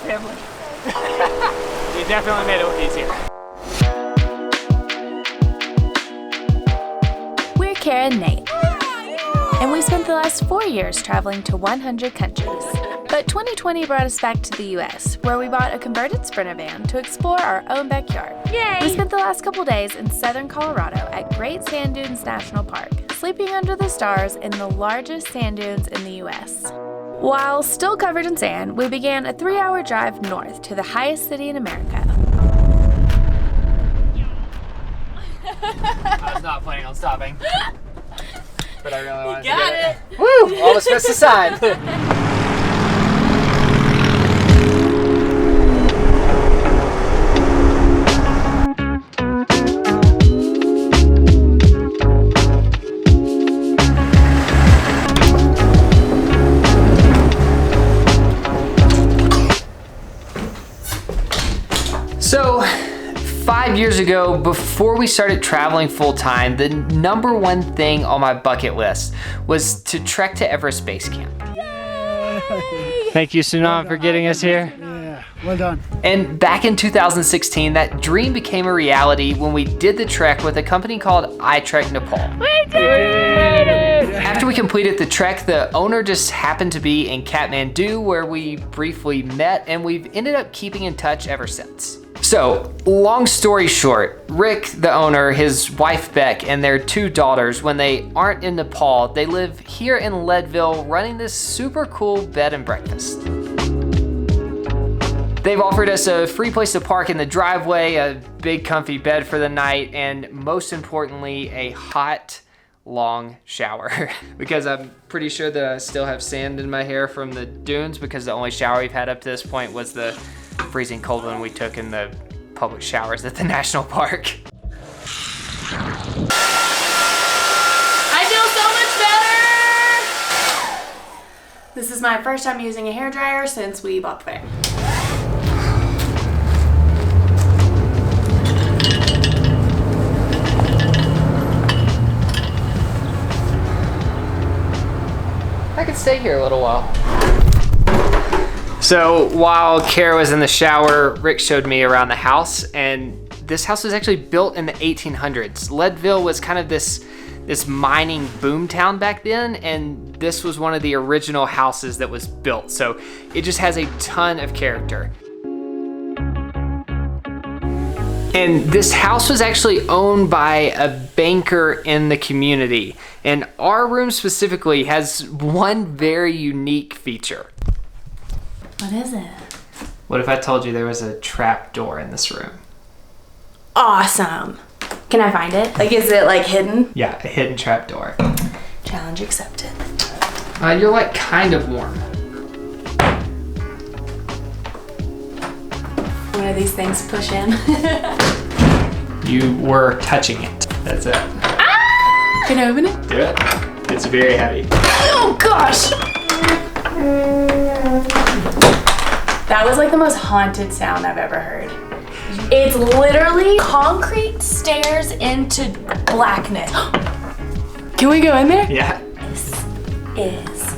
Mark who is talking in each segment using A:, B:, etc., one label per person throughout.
A: family. You definitely made it look easier.
B: We're Kara and Nate, and we spent the last 4 years traveling to 100 countries. But 2020 brought us back to the US, where we bought a converted Sprinter van to explore our own backyard. Yay! We spent the last couple days in southern Colorado at Great Sand Dunes National Park, sleeping under the stars in the largest sand dunes in the US. While still covered in sand, we began a 3-hour drive north to the highest city in America.
A: I was not planning on stopping, but I really wanted to get
B: it.
A: Woo! Almost missed the sign. So, 5 years ago, before we started traveling full time, the number one thing on my bucket list was to trek to Everest Base Camp. Yay! Thank you, Seona, for getting us here.
C: Yeah, well done.
A: And back in 2016, that dream became a reality when we did the trek with a company called I Trek Nepal.
B: We did it!
A: After we completed the trek, the owner just happened to be in Kathmandu, where we briefly met, and we've ended up keeping in touch ever since. So, long story short, Rick, the owner, his wife Beck, and their 2 daughters, when they aren't in Nepal, they live here in Leadville running this super cool bed and breakfast. They've offered us a free place to park in the driveway, a big comfy bed for the night, and most importantly, a hot, long shower. Because I'm pretty sure that I still have sand in my hair from the dunes, because the only shower we've had up to this point was the freezing cold one we took in the public showers at the national park.
B: I feel so much better! This is my first time using a hairdryer since we bought the van.
A: I could stay here a little while. So while Kara was in the shower, Rick showed me around the house, and this house was actually built in the 1800s. Leadville was kind of this mining boom town back then, and this was one of the original houses that was built. So it just has a ton of character. And this house was actually owned by a banker in the community. And our room specifically has one very unique feature.
B: What is it?
A: What if I told you there was a trap door in this room?
B: Awesome. Can I find it? Like, is it like hidden?
A: Yeah, a hidden trap door.
B: Challenge accepted.
A: You're like kind of warm.
B: One of these things push in.
A: You were touching it. That's it.
B: Ah! Can I open it?
A: Do it. It's very heavy.
B: Oh gosh! That was like the most haunted sound I've ever heard. It's literally concrete stairs into blackness. Can we go in there?
A: Yeah.
B: This is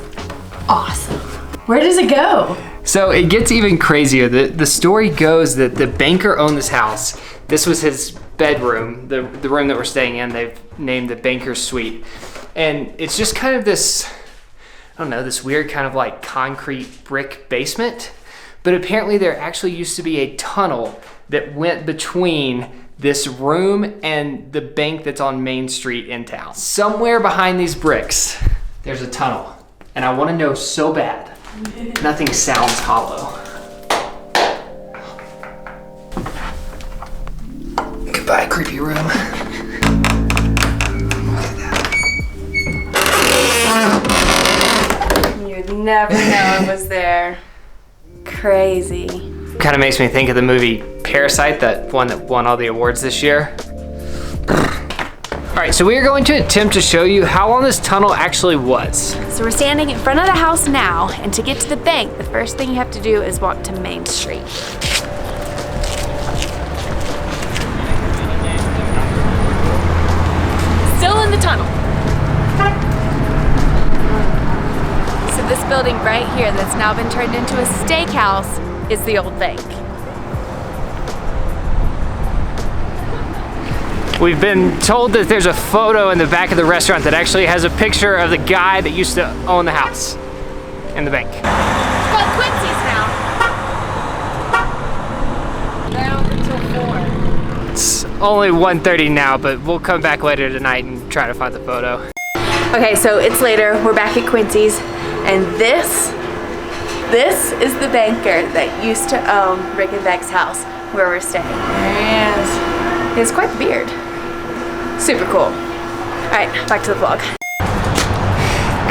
B: awesome. Where does it go?
A: So it gets even crazier. The story goes that the banker owned this house. This was his bedroom, the room that we're staying in. They've named the banker's suite. And it's just kind of this, I don't know, this weird kind of like concrete brick basement. But apparently there actually used to be a tunnel that went between this room and the bank that's on Main Street in town. Somewhere behind these bricks, there's a tunnel. And I want to know so bad. Nothing sounds hollow. Goodbye, creepy room. Look at that.
B: You'd never know it was there. Crazy.
A: Kind of makes me think of the movie Parasite, that one that won all the awards this year. All right, so we are going to attempt to show you how long this tunnel actually was.
B: So we're standing in front of the house now, and to get to the bank, the first thing you have to do is walk to Main Street. Still in the tunnel. So this building right here that's now been turned into a steakhouse is the old bank.
A: We've been told that there's a photo in the back of the restaurant that actually has a picture of the guy that used to own the house and the bank.
B: It's called Quincy's now. They're open until 4.
A: It's only 1:30 now, but we'll come back later tonight and try to find the photo.
B: Okay, so it's later. We're back at Quincy's, and this is the banker that used to own Rick and Bec's house where we're staying. There he is. He has quite the beard. Super cool. All right, back to the vlog.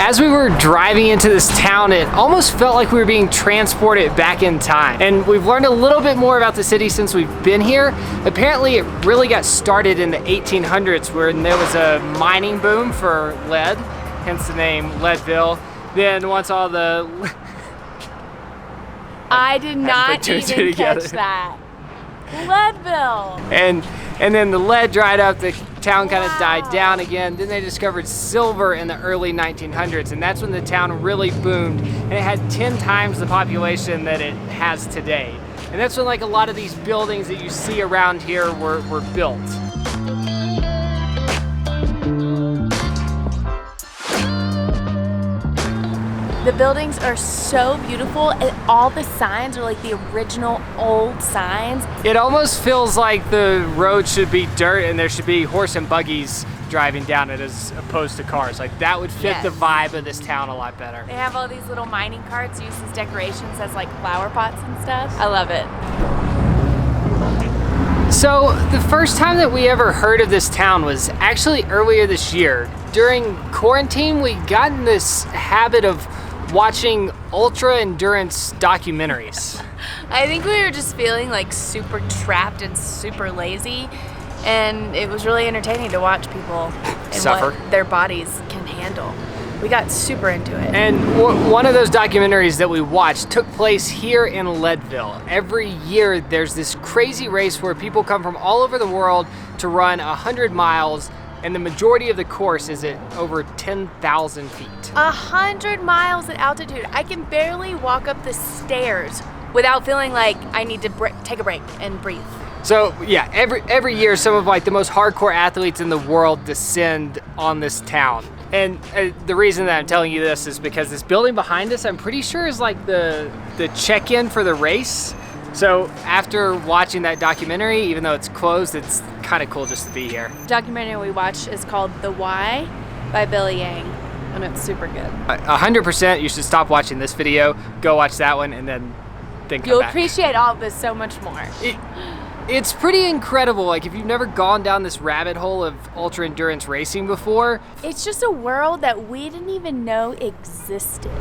A: As we were driving into this town, it almost felt like we were being transported back in time. And we've learned a little bit more about the city since we've been here. Apparently, it really got started in the 1800s when there was a mining boom for lead, hence the name Leadville. Then once all the...
B: I did not even catch that. Leadville.
A: And then the lead dried up, the town kind of died down again. Then they discovered silver in the early 1900s, and that's when the town really boomed, and it had 10 times the population that it has today. And that's when like a lot of these buildings that you see around here were built.
B: The buildings are so beautiful, and all the signs are like the original old signs.
A: It almost feels like the road should be dirt and there should be horse and buggies driving down it as opposed to cars. Like that would fit the vibe of this town a lot better.
B: They have all these little mining carts used as decorations as like flower pots and stuff. I love it.
A: So the first time that we ever heard of this town was actually earlier this year. During quarantine, we got in this habit of watching ultra endurance documentaries.
B: I think we were just feeling like super trapped and super lazy, and it was really entertaining to watch people and
A: suffer,
B: what their bodies can handle. We got super into it.
A: And one of those documentaries that we watched took place here in Leadville. Every year there's this crazy race where people come from all over the world to run 100 miles, and the majority of the course is at over 10,000 feet.
B: 100 miles at altitude. I can barely walk up the stairs without feeling like I need to take a break and breathe.
A: So yeah, every year some of like the most hardcore athletes in the world descend on this town. And the reason that I'm telling you this is because this building behind us, I'm pretty sure is like the check-in for the race. So after watching that documentary, even though it's closed, it's kind of cool just to be here.
B: The documentary we watched is called The Why by Billy Yang, and it's super good.
A: 100% you should stop watching this video, go watch that one, and then come
B: You'll
A: back.
B: appreciate all of this so much more.
A: It's pretty incredible. Like if you've never gone down this rabbit hole of ultra endurance racing before.
B: It's just a world that we didn't even know existed.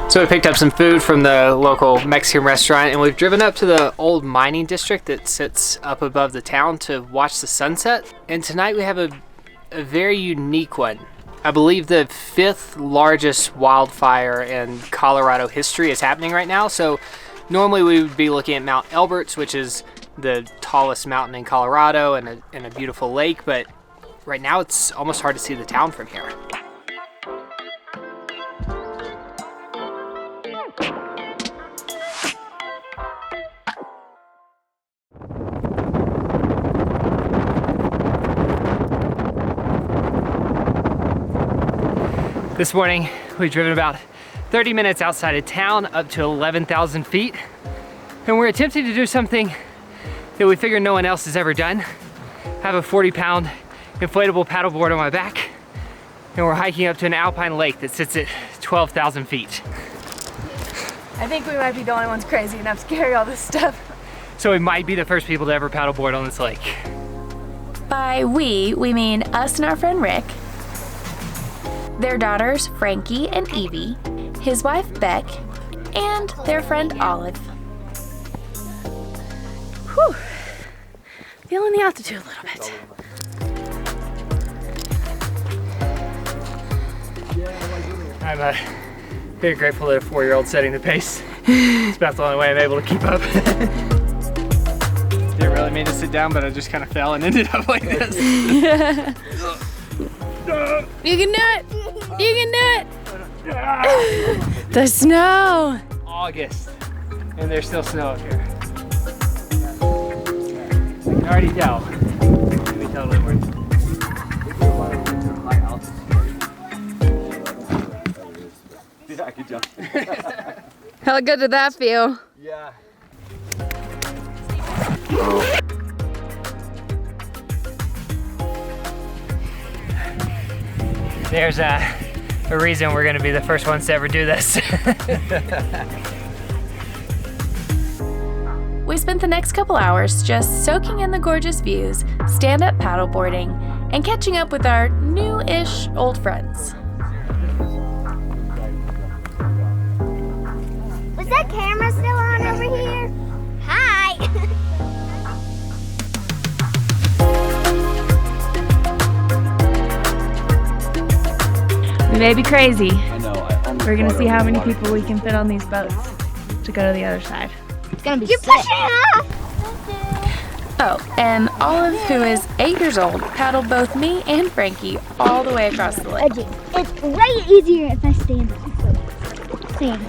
A: So we picked up some food from the local Mexican restaurant, and we've driven up to the old mining district that sits up above the town to watch the sunset. And tonight we have a very unique one. I believe the 5th largest wildfire in Colorado history is happening right now. So normally we would be looking at Mount Elberts, which is the tallest mountain in Colorado and a beautiful lake, but right now it's almost hard to see the town from here. This morning, we've driven about 30 minutes outside of town up to 11,000 feet. And we're attempting to do something that we figure no one else has ever done. I have a 40-pound inflatable paddleboard on my back, and we're hiking up to an alpine lake that sits at 12,000 feet.
B: I think we might be the only ones crazy enough to carry all this stuff.
A: So we might be the first people to ever paddleboard on this lake.
B: By we mean us and our friend Rick, their daughters Frankie and Evie, his wife Beck, and their friend Olive. Whew. Feeling the altitude a little bit.
A: I'm very grateful that a 4-year-old's setting the pace. It's about the only way I'm able to keep up. Didn't really mean to sit down, but I just kind of fell and ended up like this.
B: You can do it! You can do it! The snow!
A: August, and there's still snow up here. I can already tell. It's gonna be totally worth it.
C: Yeah, I could jump.
B: How good did that feel?
C: Yeah.
A: There's a reason we're gonna be the first ones to ever do this.
B: We spent the next couple hours just soaking in the gorgeous views, stand-up paddleboarding, and catching up with our new-ish old friends.
D: Was that camera still on over here? Hi!
B: We may be crazy.
C: I know.
B: We're gonna see how many people we can fit on these boats to go to the other side.
D: It's gonna be You're pushing it off!
B: Oh, and Olive, who is 8 years old, paddled both me and Frankie all the way across the lake.
D: It's way easier if I stand up. Stand.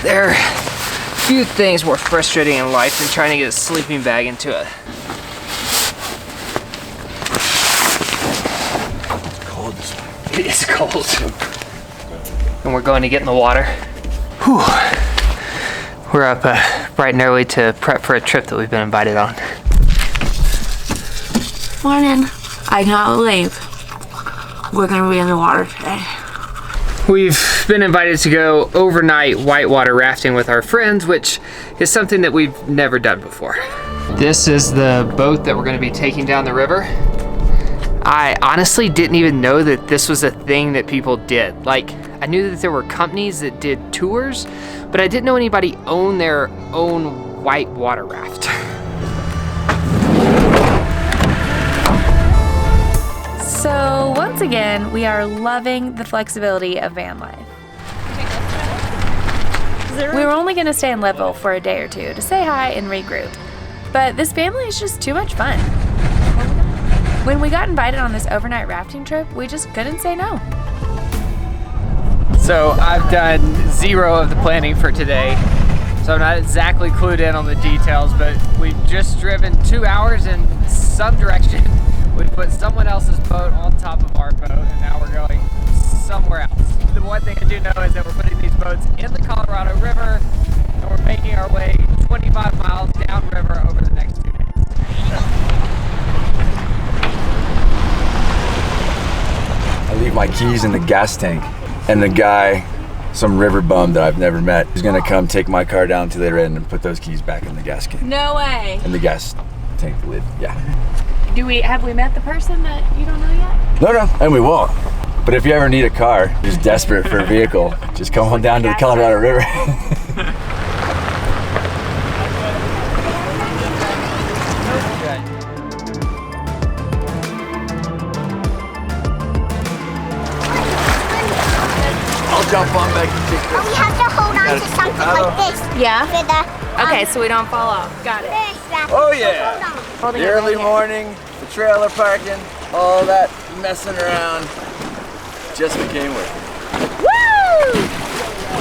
A: There are few things more frustrating in life than trying to get a sleeping bag into it.
C: It's cold.
A: It is cold. And we're going to get in the water. Whew. We're up bright and early to prep for a trip that we've been invited on.
E: Morning. I cannot believe we're gonna be in the water today.
A: We've been invited to go overnight whitewater rafting with our friends, which is something that we've never done before. This is the boat that we're going to be taking down the river. I honestly didn't even know that this was a thing that people did. Like, I knew that there were companies that did tours, but I didn't know anybody owned their own whitewater raft.
B: So once again, we are loving the flexibility of van life. We were only going to stay in Leadville for a day or two to say hi and regroup, but this family is just too much fun. When we got invited on this overnight rafting trip, we just couldn't say no.
A: So I've done zero of the planning for today, so I'm not exactly clued in on the details, but we've just driven 2 hours in some direction. We put someone else's boat on top of our boat, and now we're going somewhere else. The one thing I do know is that we're putting these boats in the Colorado River, and we're making our way 25 miles downriver over the next 2 days.
C: I leave my keys in the gas tank, and the guy, some river bum that I've never met, is gonna come take my car down to the other end and put those keys back in the gas can.
B: No way.
C: In the gas tank lid, yeah.
B: Have we met the person that you don't know yet?
C: No, and we won't. But if you ever need a car, just desperate for a vehicle, just come on down to the Colorado River. I'll jump on back and take
D: We have to hold on to something like this.
B: Yeah?
D: For the,
B: Okay, so we don't fall off. Got it.
C: Oh yeah!
D: Hold on.
C: The early morning, the trailer parking, all that messing around just became worth it.
D: Woo!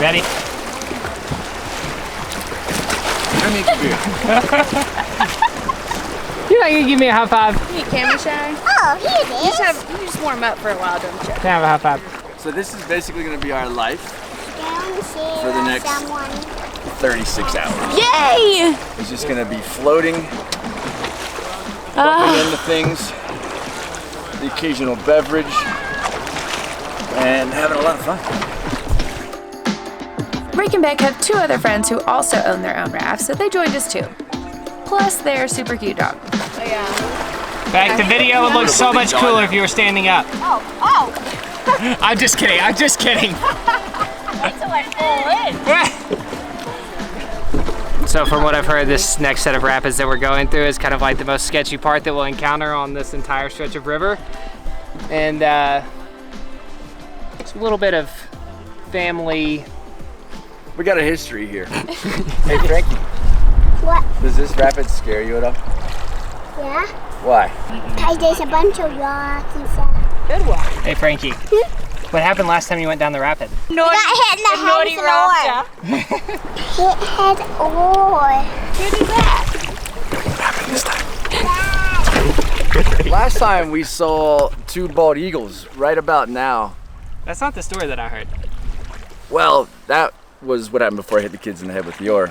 A: Ready?
C: I need to be.
A: You're not gonna give me a high five.
B: You need camera shy?
D: Oh, here it is.
B: You just warm up for a while, don't you?
A: Can I have a high five?
C: So this is basically going to be our life
D: For
C: for the next 36 hours.
B: Yay!
C: It's just going to be floating, bumping into things, the occasional beverage, and having a lot of fun.
B: Rick and Beck have 2 other friends who also own their own rafts, so they joined us too. Plus their super cute dog.
E: Oh yeah.
A: fact, the video would look so much cooler if you were standing up.
F: Oh.
A: I'm just kidding. I'm just kidding. So from what I've heard, this next set of rapids that we're going through is kind of like the most sketchy part that we'll encounter on this entire stretch of river. And it's a little bit of family.
C: We got a history here. Hey Frankie.
D: What?
C: Does this rapid scare you at all?
D: Yeah?
C: Why?
D: Because there's a bunch of rocks and stuff.
F: Good one.
A: Hey Frankie, what happened last time you went down the rapid?
F: Naughty,
D: got hit in the
F: naughty
D: head
F: rafter.
D: Hit head or.
F: Who did that?
C: Last time we saw 2 bald eagles right about now.
A: That's not the story that I heard.
C: Well, that was what happened before I hit the kids in the head with the oar.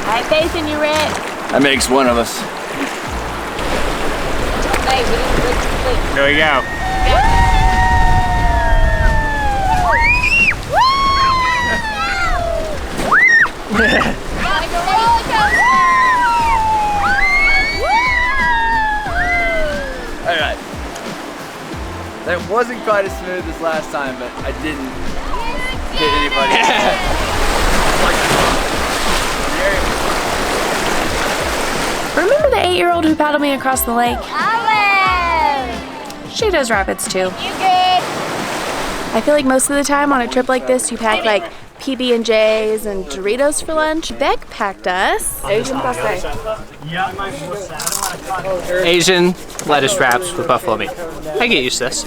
F: I have faith in you, Rick.
C: That makes one of us.
A: Here we go.
C: Alright. That wasn't quite as smooth as last time, but I didn't hit anybody.
B: Remember the 8-year-old who paddled me across the lake?
F: Olive!
B: She does rapids too.
F: You good?
B: I feel like most of the time on a trip like this, you pack like PB&Js and Doritos for lunch. Beck packed us Asian buffet.
A: Asian lettuce wraps with buffalo meat. I get used to this.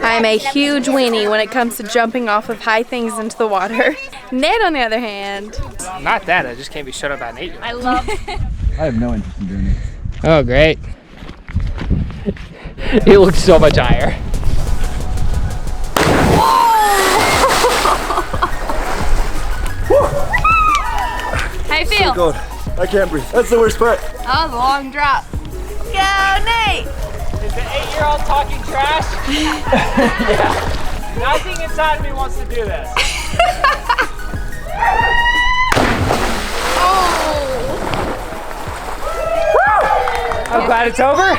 B: I'm a huge weenie when it comes to jumping off of high things into the water. Nate, on the other hand,
A: Not that, I just can't be shut up by an 8-year-old.
F: I love
C: I have no interest in doing it.
A: Oh, great. It looks so much higher.
F: How you feel?
C: God, I can't breathe. That's the worst part.
F: Oh, the long drop. Go, Nate!
A: Is the 8-year-old talking trash? Yeah. Nothing inside of me wants to do this. I'm glad it's over.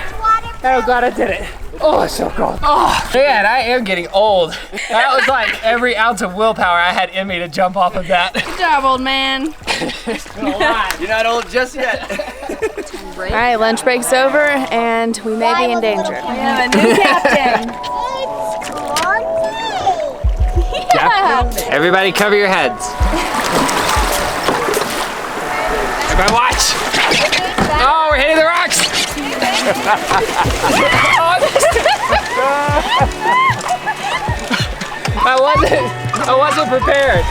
A: And I'm glad I did it. Oh, it's so cold. Oh, man, I am getting old. That was like every ounce of willpower I had in me to jump off of that.
B: good job, old man.
A: It's been a lot.
C: You're not old just yet.
B: All right, lunch break's over and we may be in danger.
F: We have a new captain.
A: Yeah. Everybody cover your heads. Everybody watch. Oh, we're hitting the rocks. I wasn't prepared.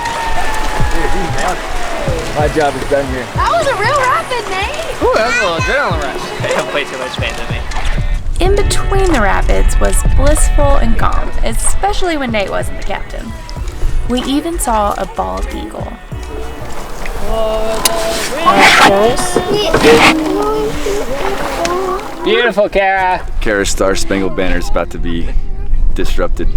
C: My job is done here.
F: That was a real rapid, Nate.
A: Ooh, that was a little adrenaline rush. They have way too much faith in me.
B: In between the rapids was blissful and calm, especially when Nate wasn't the captain. We even saw a bald eagle.
A: Beautiful, Kara.
C: Kara's Star Spangled Banner is about to be disrupted.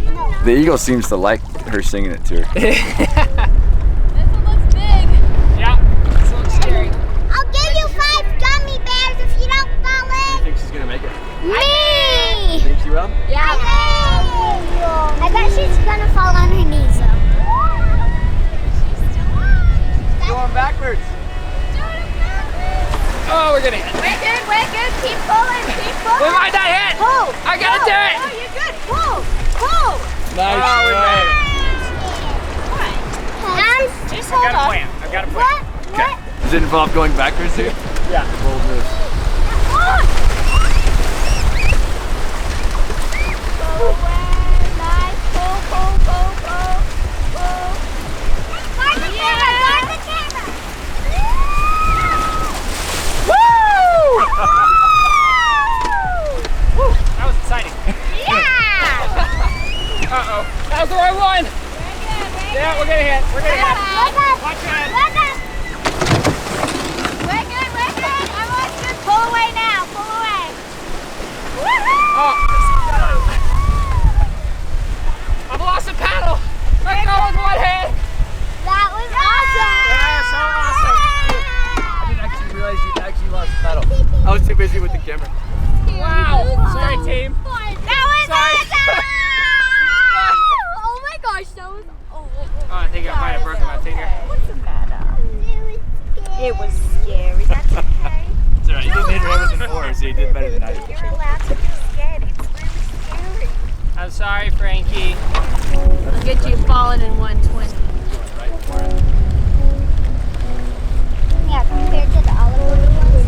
C: The eagle seems to like her singing it to her.
F: This one looks big.
A: Yeah, this looks scary.
D: I'll give you 5 gummy bears if you don't fall in.
C: I think she's gonna make it.
D: Me!
C: Think she will?
D: Yeah. I bet she's gonna fall on her knees though.
C: Going backwards.
A: Oh, we're gonna hit.
F: We're good, we're good. Keep pulling, keep
A: We
F: pulling.
A: might not hit.
F: Pull.
A: I gotta do it.
F: Oh, you're good. Pull, pull.
A: Nice. Oh, we made it.
F: Just
A: I've
F: hold
A: got a
F: on.
A: plan. I've got a plan.
D: What?
C: Okay. Does it involve going backwards here?
A: Yeah.
C: Bold move.
A: That was exciting. Uh-oh. That was the right one. Yeah, we're gonna hit. We're gonna hit. Watch your head.
F: We're good, we're good. I want you to pull away now. Pull away.
A: Oh. I've lost a paddle. Let's go with one hand.
D: That was awesome!
A: Yeah, so awesome.
C: I didn't actually realize you too busy with the camera.
A: Wow. Sorry, team.
F: That was awesome! Oh my gosh, that was.
A: Oh, I think I might have broken my finger.
F: What's the matter? It was scary. That's okay.
C: It's alright, you didn't hit her ever before, so you did better than I did.
F: You're allowed to be scared. It's really scary.
A: I'm sorry, Frankie.
E: Look at you falling in 120.
D: Yeah, compared to the olive oil ones.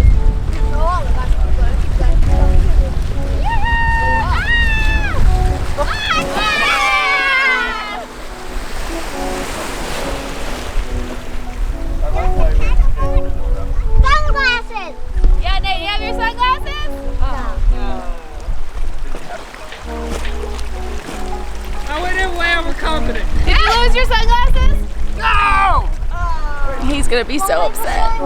F: Sunglasses!
E: Yeah, Nate, you have your sunglasses?
A: I went in way overconfident.
E: Did you lose your sunglasses?
A: No!
B: He's gonna be so upset.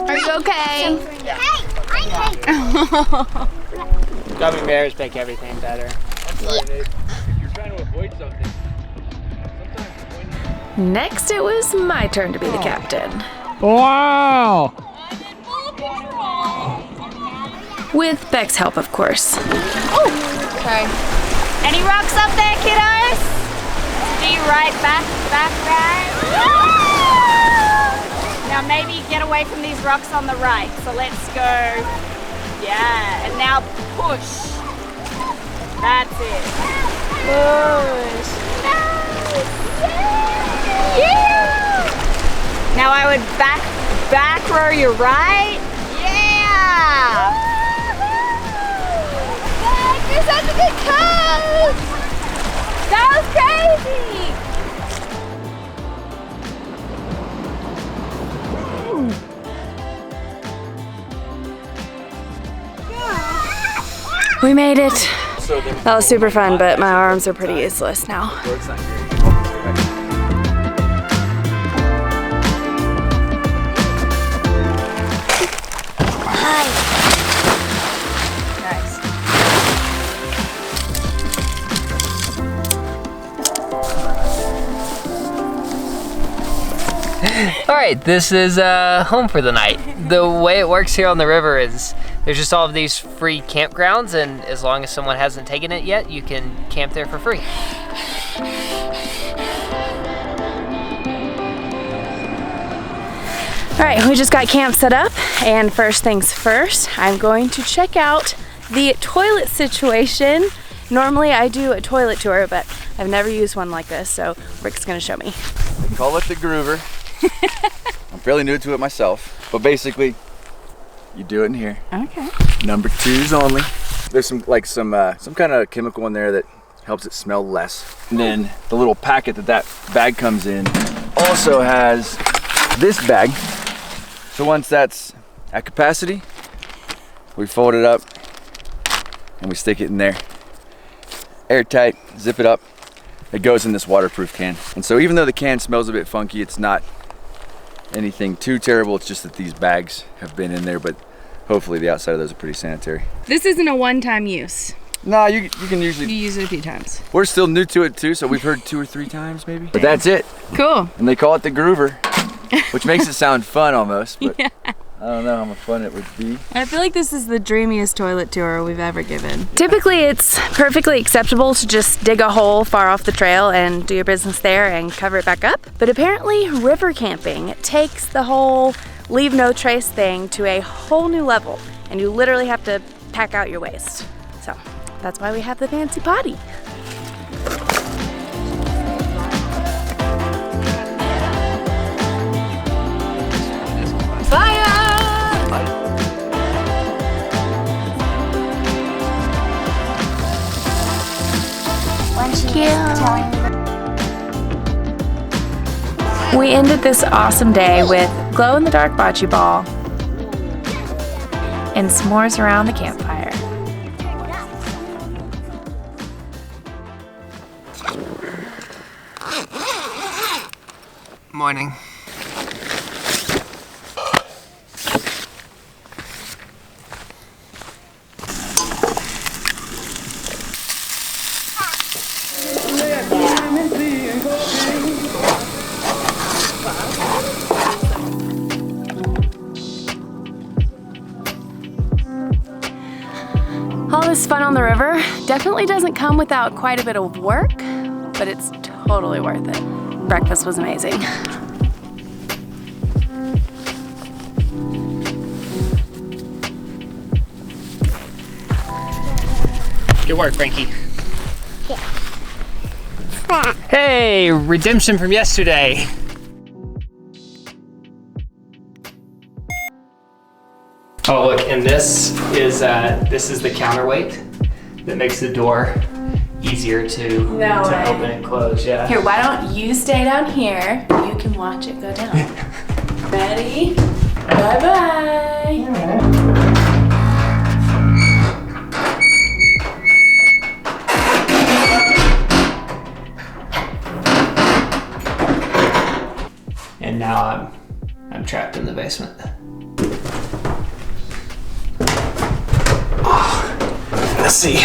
B: Are you okay?
D: Hey, I
A: Gummy bears make everything better.
C: I'm sorry, Nate. If you're trying to avoid something, sometimes when
B: Next, it was my turn to be the captain.
A: Wow!
B: With Beck's help, of course.
E: Sorry.
F: Any rocks up there, kiddos? Be right back, right. Now maybe get away from these rocks on the right. So let's go. Yeah, and now push. That's it. Push. Yeah. Now I would back row your right. Yeah. You're such a good coach. That was crazy.
B: We made it. That was super fun, but my arms are pretty useless now.
C: it's not great.
A: All right, this is home for the night. The way it works here on the river is there's just all of these free campgrounds, and as long as someone hasn't taken it yet, you can camp there for free.
B: All right, we just got camp set up, and first things first, I'm going to check out the toilet situation. Normally I do a toilet tour, but I've never used one like this, so Rick's gonna show me.
C: They call it the groover. I'm fairly new to it myself, but basically, you do it in here.
B: Okay.
C: Number 2s only. There's some kind of chemical in there that helps it smell less. And then the little packet that bag comes in also has this bag. So once that's at capacity, we fold it up and we stick it in there. Airtight, zip it up. It goes in this waterproof can. And so even though the can smells a bit funky, it's not anything too terrible. It's just that these bags have been in there, but hopefully the outside of those are pretty sanitary.
B: This isn't a one-time use.
C: Nah, you can usually...
B: You use it a few times.
C: We're still new to it too, so we've heard 2 or 3 times maybe. But that's it.
B: Cool.
C: And they call it the groover, which makes it sound fun almost, but yeah. I don't know how much fun it would be.
B: I feel like this is the dreamiest toilet tour we've ever given. Typically, it's perfectly acceptable to just dig a hole far off the trail and do your business there and cover it back up. But apparently, river camping takes the whole leave no trace thing to a whole new level, and you literally have to pack out your waste. So that's why we have the fancy potty. We ended this awesome day with glow-in-the-dark bocce ball and s'mores around the campfire.
A: Morning.
B: was fun on the river. Definitely doesn't come without quite a bit of work, but it's totally worth it. Breakfast was amazing.
A: Good work, Frankie.
D: Yeah.
A: Hey, redemption from yesterday. Oh look, and this is the counterweight that makes the door easier to open and close. Yeah.
B: Here, why don't you stay down here? You can watch it go down. Ready? Bye-bye.
A: And now I'm trapped in the basement. Oh, let's see.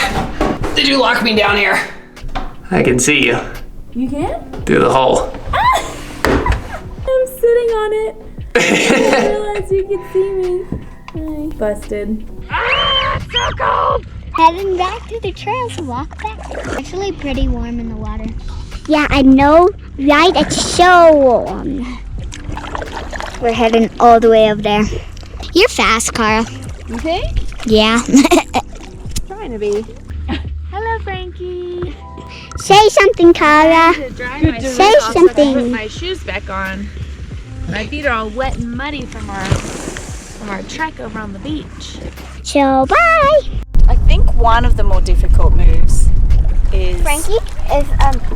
A: Did you lock me down here? I can see you.
B: You can?
A: Through the hole.
B: I'm sitting on it. I didn't realize you could see me. Hi. Busted.
F: Ah, so cold.
D: Heading back to the trails to walk back. Actually pretty warm in the water. Yeah, I know, right? It's so warm. We're heading all the way over there. You're fast, Cara.
F: You think?
D: Yeah.
F: Trying to be. Hello, Frankie.
D: Say something, Cara. Say something.
F: Put my shoes back on. My feet are all wet and muddy from our trek over on the beach.
D: So bye.
F: I think one of the more difficult moves is
D: Frankie, if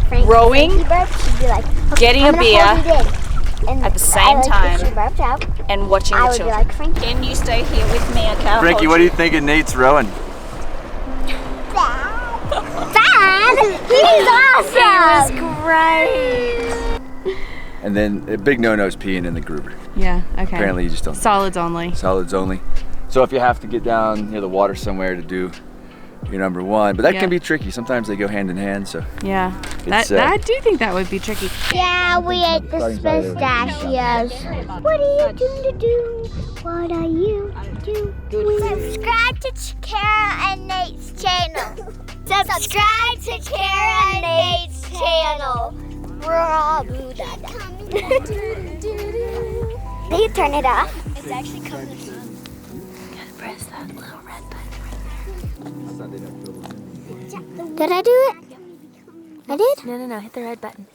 D: Frankie
F: rowing,
D: burps, she'd be like, okay,
F: getting
D: I'm
F: a
D: gonna
F: beer
D: hold it in. And
F: at the same
D: if
F: time
D: she burps out,
F: and watching
D: I
F: the
D: would
F: children.
D: be like, Frankie.
F: Can you stay here with me? I can't
C: Frankie,
F: hold
C: what do you think of Nate's rowing?
D: Dad, he's awesome.
F: It was great.
C: And then a big no-no is peeing in the groover.
F: Yeah, okay.
C: Apparently you just don't.
F: Solids only.
C: Solids only. So if you have to get down near the water somewhere to do your number one, but that can be tricky. Sometimes they go hand in hand, so.
F: Yeah,
C: It's,
F: I do think that would be tricky.
D: Yeah, we ate the pistachios. What are you doing to do? What are you doing? Subscribe to Kara and Nate's channel. Subscribe to Kara and Nate's channel. Did you turn it off? It's actually coming on.
B: Gotta press that little red button.
D: Did I do it? I did?
B: No, hit the red button.